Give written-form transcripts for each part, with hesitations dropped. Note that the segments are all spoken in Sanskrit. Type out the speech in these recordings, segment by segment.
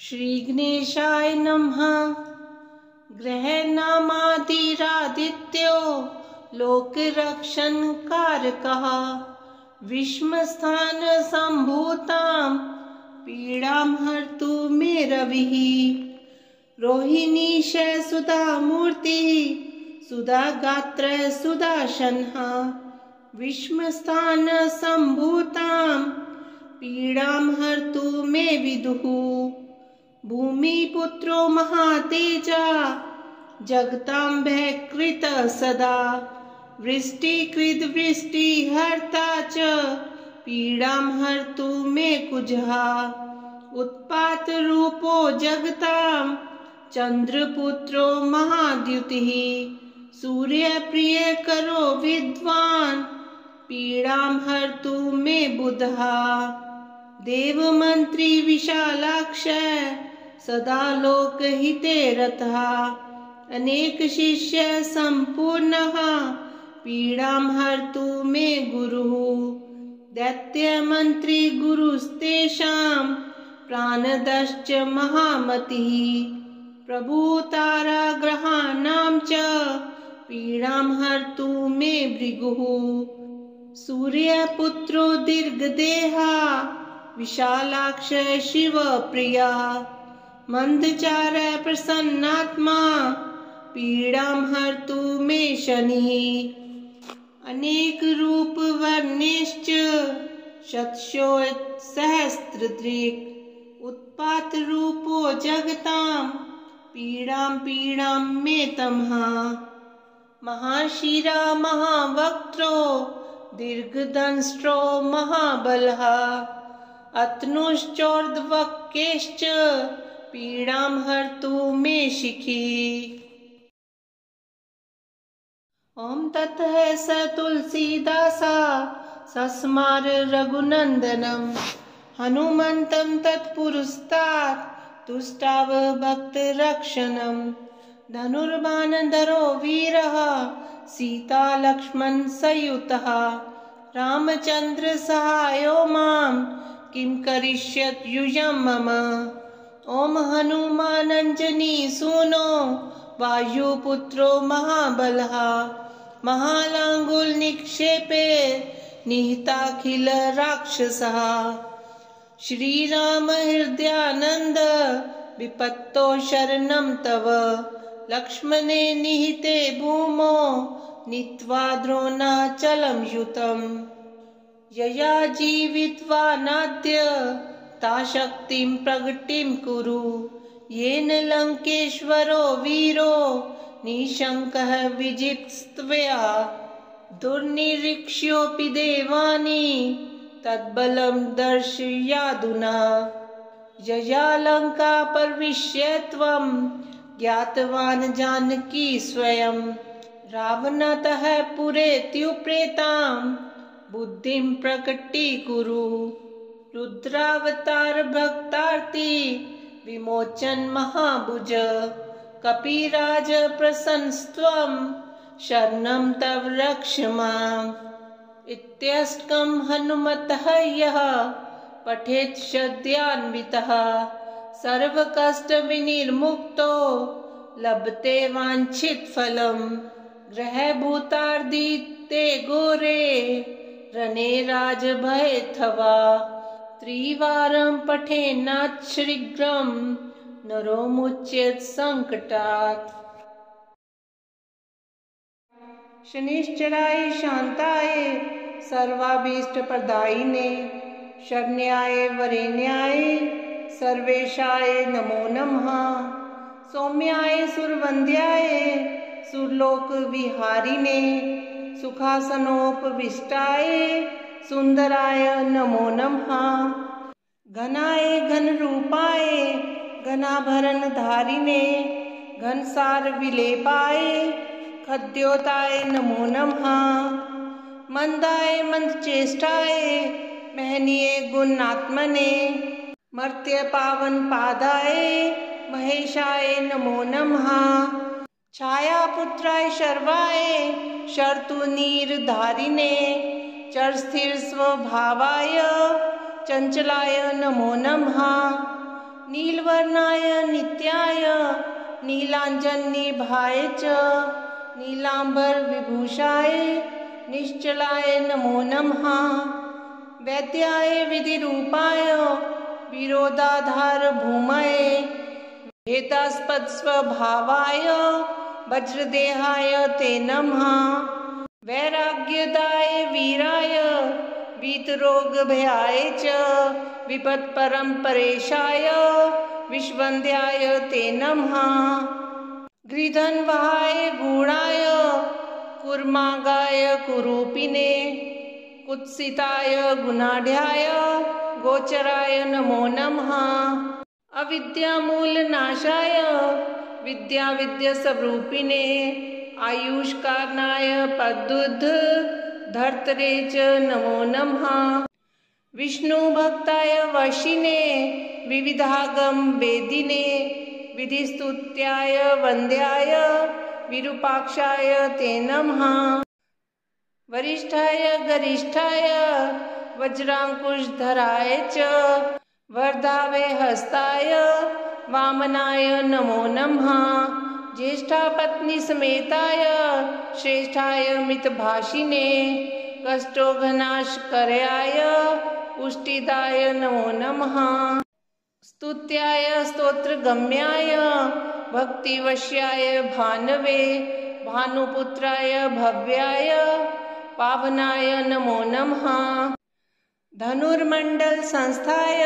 श्री गणेशाय नमः। ग्रहनामादिरादित्यो लोकरक्षण कारकः विश्वस्थान संभूतां पीड़ां हर्तु मे रविः। रोहिणीश सुधा मूर्ति सुधा गात्र सुदर्शनः विश्वस्थान संभूतां पीड़ां हर्तु मे विदुः। भूमिपुत्रो महातेजा जगतांभयकृत सदा वृष्टिकृत वृष्टिहर्ता च पीड़ां हर्तु मे कुजः। उत्पातरूपो जगतां चंद्रपुत्रो महाद्युतिः सूर्यप्रियकरो विद्वान् पीड़ां हर्तु मे बुधः। देवमन्त्री विशालाक्ष सदा लोकहिते रतः अनेक शिष्य संपूर्णः पीड़ां हर्तु मे गुरुः। दैत्यमन्त्री गुरुस्तेषां प्राणदश्च महामतिः प्रभुताराग्रहाणां च पीड़ां हर्तु मे भृगुः। सूर्यपुत्रो दीर्घदेहा विशालाक्ष शिवप्रिया मंदचार प्रसन्नात्मा पीड़ां हर्तु मे शनिः। अनेक रूप वर्णेश्च शतशो सहस्रदृक् उत्पात रूपो जगतां पीड़ां मे तमः। महाशिरा महावक्त्रो दीर्घदंष्ट्रो महाबलः अतनुश्चोर्ध्वकेश्च पीड़ां हर्तु मे शिखी। ओम ततः स तुलसीदासा सस्मार रघुनंदनम हनुमन्तं तत्पुरस्तात् तुष्टाव भक्तरक्षणं। धनुर्बाणधरो वीरः सीता लक्ष्मण संयुतः रामचंद्र सहायो मां किं करिष्यत् युजं मम। ओम हनुमानञ्जनी सूनो वायुपुत्रो महाबलः महालांगुल निक्षेपे निहताखिल राक्षसः। श्रीराम हृदयानंद विपत्तो शरणं तव लक्ष्मणे निहिते भूमौ नीत्वा द्रोणाचलं युतम्। यया जीवित्वा नाद्य ता शक्तिं प्रगटिं कुरु येन लंकेश्वरो वीरो निशंकः विजित्स्त्वया। दुर्निरीक्ष्योऽपि देवानि तद्बलं दर्शयादुना। यया लंका प्रविश्य त्वं ज्ञातवान् जानकी स्वयं। रावणतः पुरेत्युप्रेतां बुद्धिं प्रकटीकुरु। रुद्रावतार भक्तार्ति विमोचन महाभुज कपिराज प्रसन्नस्त्वं शरणं तव रक्ष माम्। इत्यष्टकं हनुमतः यः पठेत् सद्यान्वितः सर्वकष्टविनिर्मुक्तो लभते वाञ्छितफलम्। ग्रहभूतार्दिते घोरे रणे राजभयेथवा त्रिवारं पठेन्नाथ शीघ्रं नरो मुच्येत संकटात्। शनिश्चराय शांताय सर्वाभीष्टप्रदायिने शरण्याय वरेण्याय सर्वेशाय नमो नमः। सौम्याय सुरवन्द्याय सुरलोकविहारिणे सुखासनोपविष्टाय सुंदराय नमो नमः। घनाय घनरूपाय घनाभरणधारिणे घनसार विलेपाय खद्योताय नमो नमः। मंदाय मंदचेष्टाय महनीय गुणात्मने मर्त्य पावन पादाय महेशाय नमो नमः। छायापुत्राय शर्वाय शर्तुनीरधारिणे चरस्थिर स्वभावाय चंचलाय नमो नमः। नीलवर्णाय नित्याय नीलाञ्जननिभाय च नीलाम्बरविभूषाय निश्चलाय नमो नमः। वैद्याय विधिरूपाय विरोधाधार भूमये भेदास्पद स्वभावाय वज्रदेहाय ते नमः। वैराग्यदाय वीराय वीतरोगभयाय च विपत्परम्परेशाय विश्ववन्द्याय ते नमः। गृधन्वहाय गूढाय कूर्मागाय कुरूपिणे कुत्सिताय गुणाढ्याय गोचराय नमो नमः। अविद्यामूलनाशाय विद्याविद्यास्वरूपिणे आयुष्कारणाय पदुद्ध धर्तरे च नमो नमः। विष्णुभक्ताय वशिने विविधागम वेदिने विधिस्तुत्याय वन्द्याय विरूपाक्षाय ते नमः। वरिष्ठाय गरिष्ठाय वज्रांकुशधराय च वर्धावे हस्ताय वामनाय नमो नमः। ज्येष्ठा पत्नी समेताय श्रेष्ठाय मितभाषिणे कष्टोघनाशकराय पुष्टिदाय नमो नमः। स्तुत्याय स्तोत्रगम्याय भक्तिवश्याय भानवे भानुपुत्राय भव्याय पावनाय नमो नमः। धनुर्मंडल संस्थाय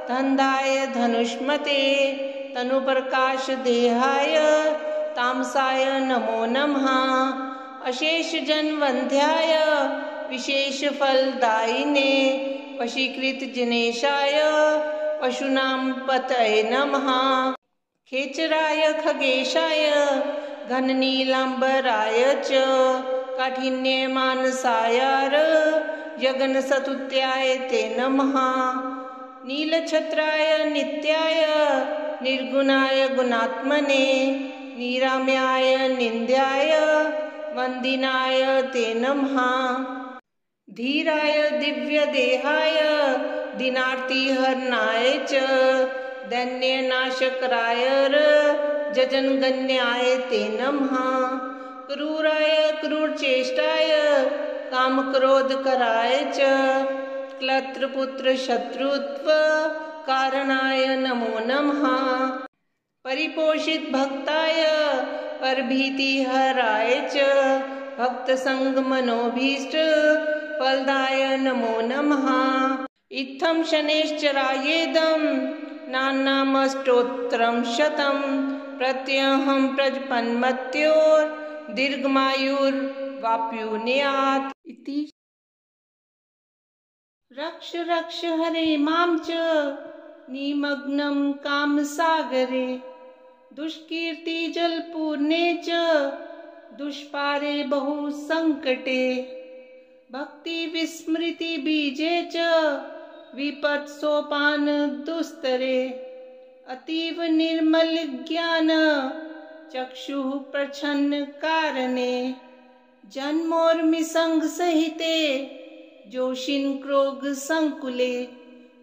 धन्धाय धनुष्मते तनुप्रकाश देहाय तामसाय नमो नमः। अशेष जनवंध्याय विशेष फलदायिने वशीकृत जिनेशाय पशूनां पतये नमः। खेचराय खगेशाय घननीलांबराय च काठिन्य मानसायार जगन्सतुत्याय ते नमः। नीलछत्राय नित्याय निर्गुणाय गुणात्मने निराम्याय निन्द्याय वन्दिनाय ते नमः। धीराय दिव्यदेहाय दीनार्तिहरणाय च दैन्यनाशकराय जजनगण्याय ते नमः। क्रूराय क्रूरचेष्टाय कामक्रोधकराय च क्लत्रपुत्र शत्रुत्व कारणाय नमो नमः। परिपोषित भक्ताय परभीतिहराय च भक्तसंग मनोभीष्ट फलदाय नमो नमः। इत्थं शनैश्चरायेदं नानामष्टोत्तरं शतं प्रत्यहं प्रजपन्मत्योर्दीर्घमायुर्वाप्युर्यात् इति। रक्ष रक्ष हरे मां च निमग्नं कामसागरे दुष्कीर्ति जलपूर्णे च दुष्पारे बहुसंकटे भक्ति विस्मृति बीजे च विपत्सोपान दुस्तरे अतीव निर्मल ज्ञान चक्षुः प्रच्छन्न कारणे जन्मोर्मिसंग सहिते जोशिन क्रोग संकुले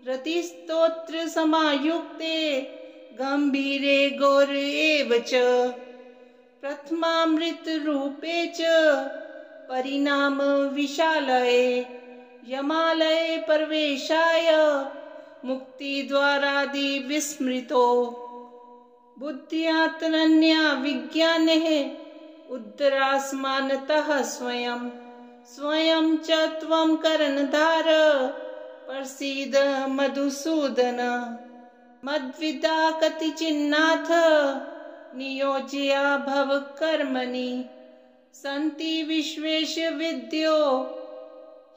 रतिस्तोत्र समायुक्ते गंभीरे गौर एव च प्रथमामृत रूपे च परिणाम विशालये यमालये प्रवेशाय मुक्ति द्वारादि विस्मृतो बुद्ध्यातरन्या विज्ञाने उद्धरास्मानतः स्वयं स्वयं च त्वं कर्णधार प्रसीद मधुसूदन मद्विदा कतिचिन्नाथ नियोज्या भव कर्मणि सन्ति विश्वेश विद्यो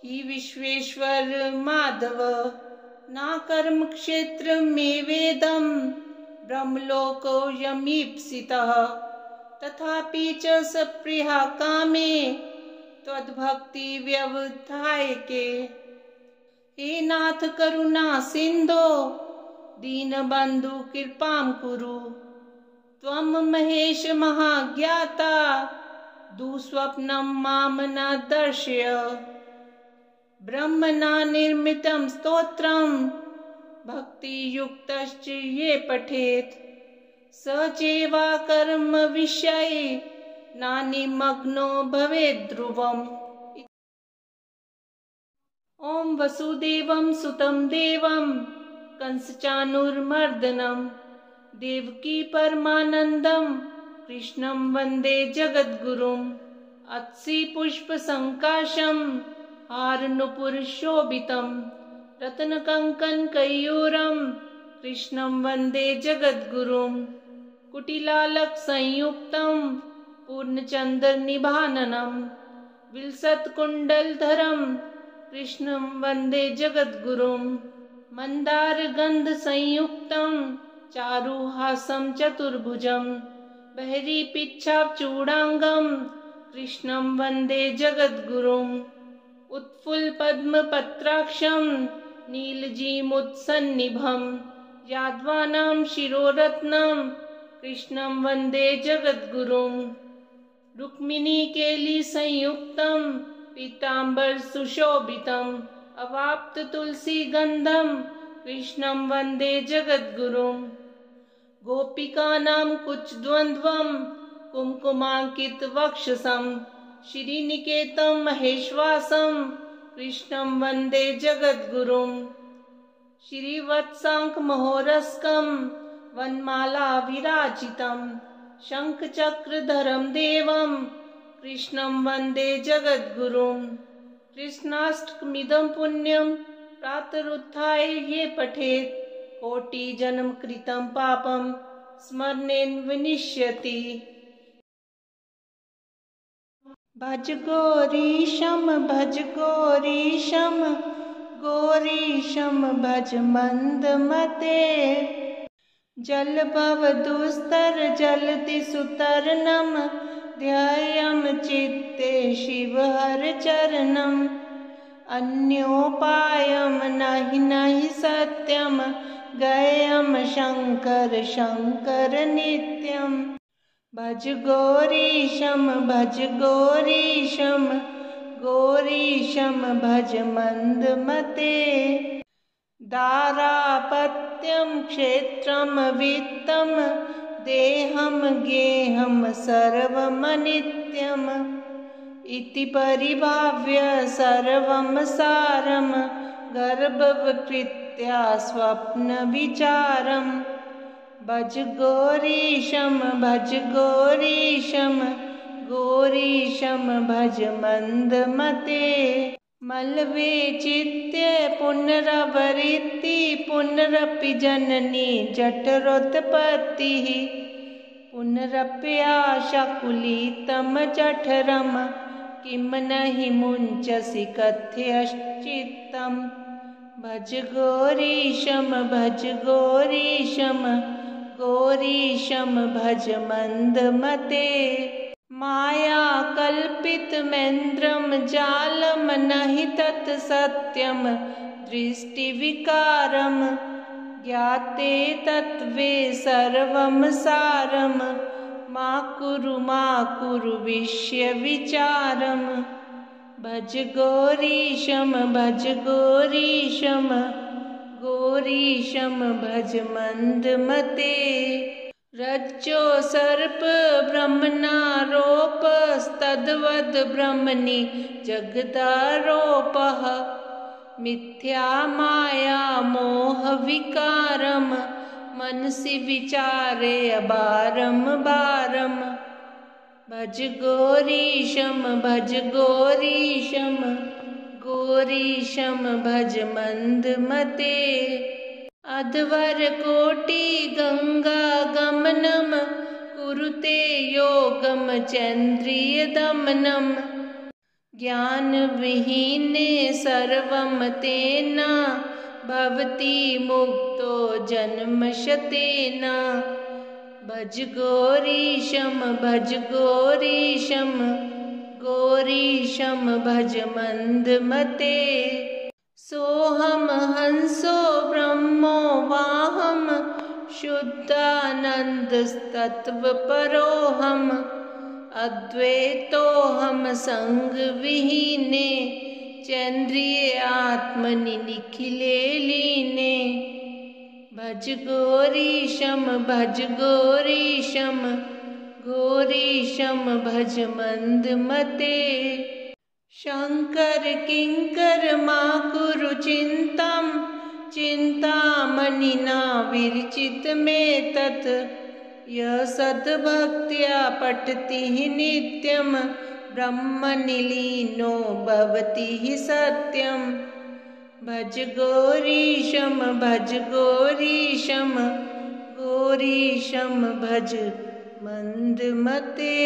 हि विश्वेश्वर माधव ना कर्म क्षेत्र में वेदम ब्रह्मलोको यमीप्सितः तथापि च सप्रिया कामे त्वद्भक्ति व्यवधायके हे नाथ करुणा सिंधो दीनबंधु कृपां कुरु त्वं महेश महाज्ञाता दुःस्वप्नं मां न दर्शय ब्रह्मणा निर्मितं स्तोत्रं भक्तियुक्तश्च ये पठेत् स चैवा कर्म विषये नानिमग्नो भवेत् ध्रुवम्। ॐ वसुदेवं सुतं देवं कंसचाणूरमर्दनं देवकी परमानन्दं कृष्णं वन्दे जगद्गुरुम्। अत्सि पुष्पसङ्काशं हारनूपुरशोभितं रत्नकङ्कणकैयूरं कृष्णं वन्दे जगद्गुरुम्। कुटिलालकसंयुक्तं पूर्णचन्द्रनिभाननं विलसत्कुण्डलधरं कृष्णं वन्दे जगद्गुरुम्। मन्दारगन्धसंयुक्तं चारुहासं चतुर्भुजं बहिरीपिच्छाचूडाङ्गं कृष्णं वन्दे जगद्गुरुम्। उत्फुल्लपद्मपत्राक्षं नीलजीमुत्सन्निभं यादवानां शिरोरत्नं कृष्णं वन्दे जगद्गुरुम्। रुक्मिणीकेलिसंयुक्तं पीताम्बरसुशोभितम् अवाप्ततुलसीगन्धं कृष्णं वन्दे जगद्गुरुम्। गोपिकानां कुचद्वन्द्वं कुङ्कुमाङ्कितवक्षसं श्रीनिकेतं महेश्वासं कृष्णं वन्दे जगद्गुरुम्। श्रीवत्साङ्कमहोरस्कं वनमालाविराजितं शङ्खचक्रधरं देवं कृष्णं वन्दे जगद्गुरुम्। कृष्णाष्टकमिदं पुण्यं प्रातरुत्थाय ये पठेत् कोटिजन्मकृतं पापं स्मरणेन विनश्यति। भज गौरीशं गौरीशं भज मन्दमते जलभवदुस्तर जलधिसुतरणं ध्यायं चित्ते शिवहरचरणम्। अन्योपायं नहि सत्यं गयं शङ्कर शङ्कर नित्यं। भज गौरीशं गौरीशं भज मन्दमते दारापत्यं क्षेत्रं वित्तं देहं गेहं सर्वमनित्यम् इति परिभाव्य सर्वं सारं गर्भवकृत्या स्वप्नविचारम्। भज गौरीशं गौरीशं भज मन्दमते मल्वे चित्ते पुनरवृत्ति पुनरपि जननी जठरोत्पत्तिः पुनरप्याशाकुलितं जठरं किं नहि मुञ्चसि कथयश्चित्तम्। भज गौरीशं गौरीशं भज मन्दमते मायाकल्पितमेन्द्रं जालं नहि तत् सत्यं दृष्टिविकारं ज्ञाते तत्त्वे सर्वं सारं मा कुरु विषयविचारम्। भज गौरीशं गौरीशं भज मन्दमते रज्जो सर्प ब्रह्मणारोपस्तद्वद् ब्रह्मणि जगदारोपः मिथ्या माया मोहविकारं मनसि विचारे बारं भज गौरीशं गौरीशं भज मन्दमते अध्वर कोटि गंगा गमनं कुरुते योगं चन्द्रिय दमनं ज्ञान विहीने सर्वं तेन भवति मुक्तो जन्मशतेन। भज गौरीशं गौरीशं भज मन्दमते सोऽहं हंसो ब्रह्मो वाहं शुद्धानन्दस्तत्त्वपरोऽहम् अद्वैतोऽहं सङ्गविहीने चन्द्रिये आत्मनि निखिले लीने। भज गौरीशम भज गौरीशम गौरीशम भज मंदमते। शंकर किंकर मा कुरु चिंतम चिंतामणिना विरचित में तत्। यः सद्भक्त्या पठति नित्यं ब्रह्मनिलीनो भवति सत्यं। भज गौरीशम भज गौरीशम गौरीशम भज मंदमते।